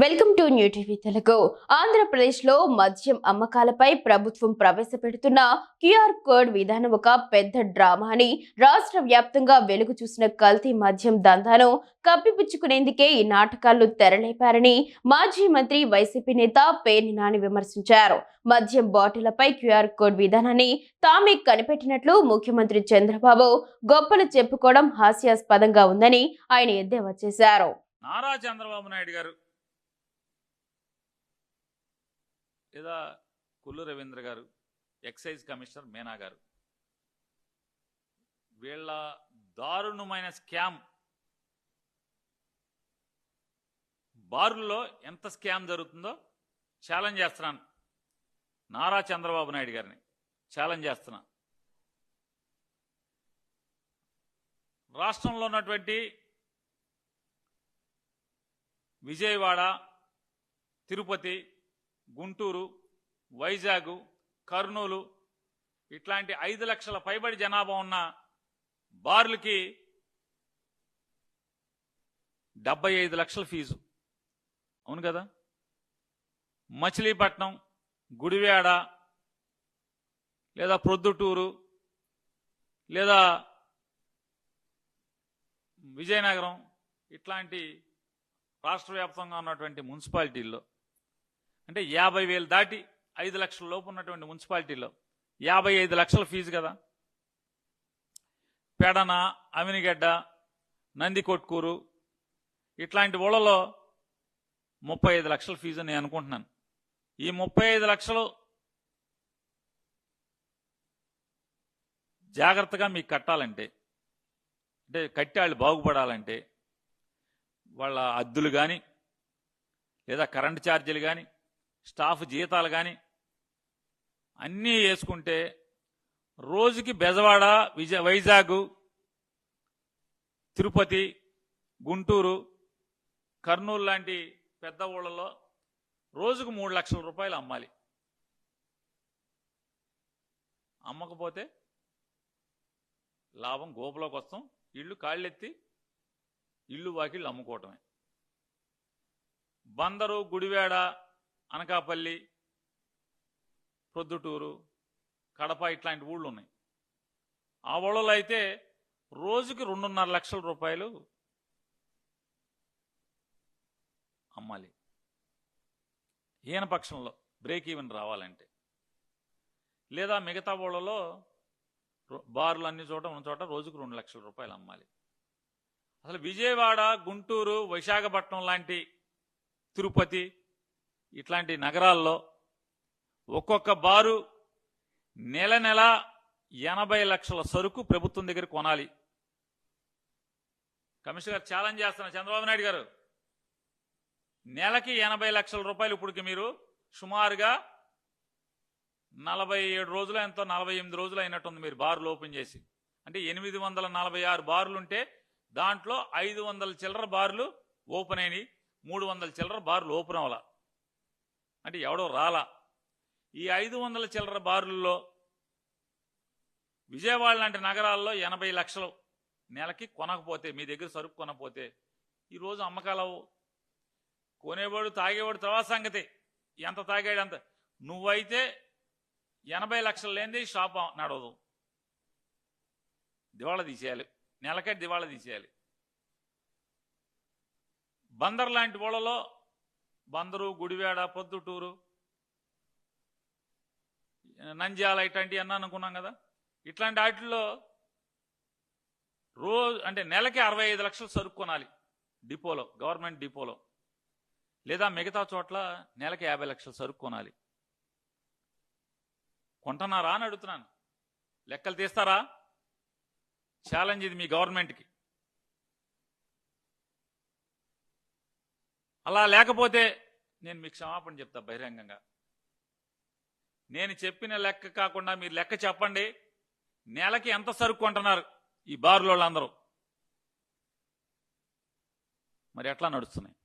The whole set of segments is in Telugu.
Welcome to new TV Telugu. ఆంధ్రప్రదేశ్లో మద్యం అమ్మకాలపై ప్రభుత్వం ప్రవేశపెడుతున్న క్యూఆర్ కోడ్ విధానం ఒక పెద్ద డ్రామా అని రాష్ట్ర వ్యాప్తంగా వెలుగు చూసిన కల్తీ మద్యం దందాను కప్పిపుచ్చుకునేందుకే ఈ నాటకాలను తెరలేపారని మాజీ మంత్రి వైసీపీ నేత పేర్ని నాని విమర్శించారు. మద్యం బాటిళ్లపై క్యూఆర్ కోడ్ విధానాన్ని తామే కనిపెట్టినట్లు ముఖ్యమంత్రి చంద్రబాబు గొప్పలు చెప్పుకోవడం హాస్యాస్పదంగా ఉందని ఆయన ఎద్దేవా చేశారు. నారా చంద్రబాబు నాయుడు గారు లేదా కొల్లు రవీంద్ర గారు, ఎక్సైజ్ కమిషనర్ మీనా గారు, వీళ్ళ దారుణమైన స్కామ్, బారుల్లో ఎంత స్కామ్ జరుగుతుందో ఛాలెంజ్ చేస్తున్నాను. నారా చంద్రబాబు నాయుడు గారిని ఛాలెంజ్ చేస్తున్నా. రాష్ట్రంలో ఉన్నటువంటి విజయవాడ, తిరుపతి, గుంటూరు, వైజాగ్, కర్నూలు ఇట్లాంటి 5 లక్షల పైబడి జనాభా ఉన్న బార్లకి 75 లక్షల ఫీజు. అవును కదా? మచిలీపట్నం, గుడివాడ లేదా ప్రొద్దుటూరు లేదా విజయనగరం ఇట్లాంటి రాష్ట్ర వ్యాప్తంగా ఉన్నటువంటి మున్సిపాలిటీల్లో అంటే 50,000 దాటి 5 లక్షల లోపు ఉన్నటువంటి మున్సిపాలిటీలో 55 లక్షల ఫీజు కదా. పెడన, అమినిగడ్డ, నందికొట్కూరు ఇట్లాంటి ఊళ్ళలో 35 లక్షల ఫీజు అని నేను అనుకుంటున్నాను. ఈ 35 లక్షలు జాగ్రత్తగా మీకు కట్టాలంటే, అంటే కట్టి వాళ్ళు బాగుపడాలంటే వాళ్ళ అద్దులు కానీ లేదా కరెంటు ఛార్జీలు కానీ స్టాఫ్ జీతాలు కానీ అన్నీ వేసుకుంటే రోజుకి బెజవాడ, వైజాగ్, తిరుపతి, గుంటూరు, కర్నూలు లాంటి పెద్ద ఊళ్ళలో రోజుకు 3 లక్షల రూపాయలు అమ్మాలి. అమ్మకపోతే లాభం గోపులోకి వస్తాం. ఇళ్ళు కాళ్ళెత్తి ఇళ్ళు వాకిళ్ళు అమ్ముకోవటమే. బందరు, గుడివాడ, అనకాపల్లి, ప్రొద్దుటూరు, కడప ఇట్లాంటి ఊళ్ళు ఉన్నాయి. ఆ ఊళ్ళలో అయితే రోజుకి 2.5 లక్షల రూపాయలు అమ్మాలి. ఈయన పక్షంలో బ్రేక్ ఈవెన్ రావాలంటే. లేదా మిగతా ఊళ్ళలో బార్లు అన్ని చోట ఉన్న చోట రోజుకు 2 లక్షల రూపాయలు అమ్మాలి. అసలు విజయవాడ, గుంటూరు, విశాఖపట్నం లాంటి, తిరుపతి ఇట్లాంటి నగరాల్లో ఒక్కొక్క బారు నెల 80 లక్షల సరుకు ప్రభుత్వం దగ్గర కొనాలి. కమిషనర్ గారు ఛాలెంజ్ చేస్తున్న చంద్రబాబు నాయుడు గారు, నెలకి 80 లక్షల రూపాయలు. ఇప్పటికి మీరు సుమారుగా 47 రోజులు ఎంతో 48 రోజులు అయినట్టుంది మీరు బార్లు ఓపెన్ చేసి. అంటే 846 బార్లుంటే దాంట్లో 500 చిల్లర బార్లు ఓపెన్ అయినాయి, 300 చిల్లర బార్లు ఓపెన్ అవ్వాల. అంటే ఎవడో రాలా. ఈ 500 చిల్లర బార్లలో విజయవాడ లాంటి నగరాల్లో 80 లక్షలు నెలకి కొనకపోతే, మీ దగ్గర సరుకు కొనకపోతే ఈరోజు అమ్మకాలవు. కొనేవాడు తాగేవాడు తర్వాత సంగతి, ఎంత తాగాడు అంత. నువ్వైతే 80 లక్షలు లేనిది షాప్ నడవదు, దివాళా తీసేయాలి, నెలకే దివాళా తీసేయాలి. బందర్ లాంటి ఊళ్ళలో, బందరు, గుడివాడ, పొద్దుటూరు, నంద్యాల ఇట్లాంటివి అన్నా అనుకున్నాం కదా. ఇట్లాంటి వాటిల్లో అంటే నెలకి 65 లక్షలు సరుకు కొనాలి డిపోలో, గవర్నమెంట్ డిపోలో. లేదా మిగతా చోట్ల నెలకి 50 లక్షలు సరుకు కొనాలి. కొంటున్నారా అని అడుగుతున్నాను. లెక్కలు తీస్తారా? ఛాలెంజ్ ఇది మీ గవర్నమెంట్కి. అలా లేకపోతే నేను మీకు క్షమాపణ చెప్తా బహిరంగంగా. నేను చెప్పిన లెక్క కాకుండా మీరు లెక్క చెప్పండి. నెలకి ఎంత సరుకు కొంటున్నారు ఈ బార్లో వాళ్ళందరూ? మరి ఎట్లా నడుస్తున్నాయి?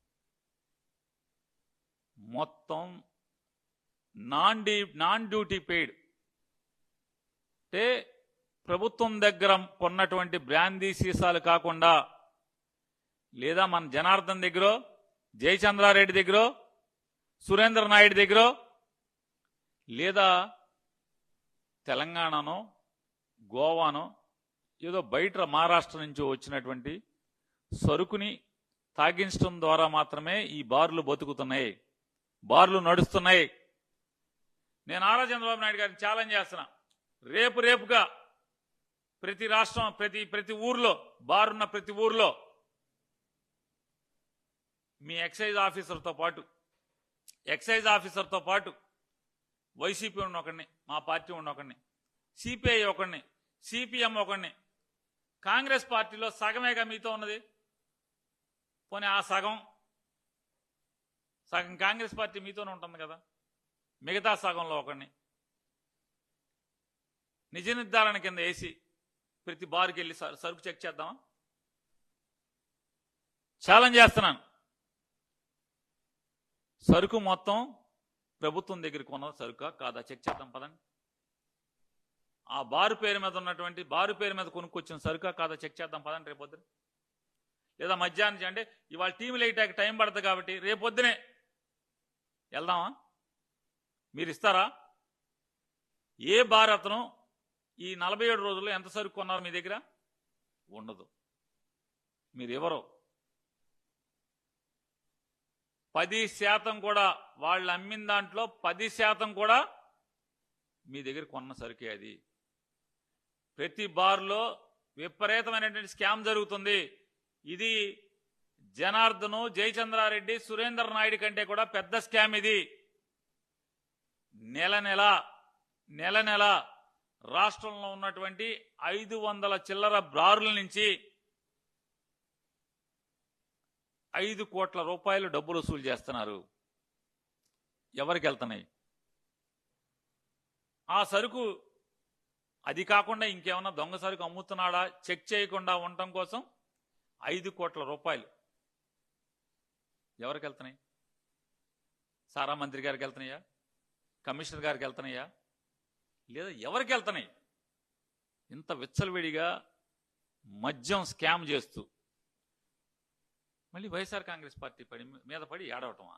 మొత్తం నాన్ డ్యూటీ పెయిడ్, అంటే ప్రభుత్వం దగ్గర కొన్నటువంటి బ్రాందీ సీసాలు కాకుండా, లేదా మన జనార్దన్ దగ్గర జయచంద్రారెడ్డి దగ్గర, సురేంద్ర నాయుడు దగ్గర, లేదా తెలంగాణనో గోవానో ఏదో బయట మహారాష్ట్ర నుంచి వచ్చినటువంటి సరుకుని తాగించడం ద్వారా మాత్రమే ఈ బార్లు బతుకుతున్నాయి, బార్లు నడుస్తున్నాయి. నేను నారా చంద్రబాబు నాయుడు గారిని ఛాలెంజ్ చేస్తున్నా, రేపుగా ప్రతి రాష్ట్రం, ప్రతి ఊర్లో బారున్న ప్రతి ఊర్లో మీ ఎక్సైజ్ ఆఫీసర్తో పాటు వైసీపీ ఉన్నొకడిని, మా పార్టీ ఉన్నొకడిని, సిపిఐ ఒకడిని, సిపిఎం ఒకడిని, కాంగ్రెస్ పార్టీలో సగమేగా మీతో ఉన్నది. పోనీ ఆ సగం కాంగ్రెస్ పార్టీ మీతోనే ఉంటుంది కదా, మిగతా సగంలో ఒకడిని నిజ నిర్ధారణ కింద వేసి ప్రతి బార్కి వెళ్ళి సరుకు చెక్ చేద్దామా? ఛాలెంజ్ చేస్తున్నాను. సరుకు మొత్తం ప్రభుత్వం దగ్గర కొన్న సరుకా కాదా చెక్ చేద్దాం పదండి. ఆ బారు పేరు మీద కొనుక్కొచ్చిన సరుకా కాదా చెక్ చేద్దాం పదండి రేపొద్దున. లేదా మధ్యాహ్నం అంటే ఇవాళ టీం లేటాక టైం పడుతుంది కాబట్టి రేపొద్దునే వెళ్దామా? మీరు ఇస్తారా? ఏ బార్ అతను ఈ 47 రోజుల్లో ఎంత సరుకు కొన్నారు మీ దగ్గర? ఉండదు. మీరు ఎవరో 10% కూడా, వాళ్ళు అమ్మిన దాంట్లో 10% కూడా మీ దగ్గర కొన్న సరుకే అది. ప్రతి బార్లో విపరీతమైనటువంటి స్కామ్ జరుగుతుంది. ఇది జనార్దను, జయచంద్రారెడ్డి, సురేంద్ర నాయుడు కంటే కూడా పెద్ద స్కామ్ ఇది. నెల నెల రాష్ట్రంలో ఉన్నటువంటి 500 చిల్లర బారుల నుంచి 5 కోట్ల రూపాయలు డబ్బులు వసూలు చేస్తున్నారు. ఎవరికి వెళ్తున్నాయి ఆ సరుకు? అది కాకుండా ఇంకేమన్నా దొంగ సరుకు అమ్ముతున్నాడా చెక్ చేయకుండా ఉండటం కోసం 5 కోట్ల రూపాయలు ఎవరికి వెళ్తున్నాయి? సారా మంత్రి గారికి వెళ్తున్నాయా? కమిషనర్ గారికి వెళ్తున్నాయా? లేదా ఎవరికి వెళ్తున్నాయి? ఇంత విచ్చలవిడిగా మద్యం స్కామ్ చేస్తూ మళ్ళీ వైఎస్ఆర్ కాంగ్రెస్ పార్టీ మీద పడి ఏడవటమా?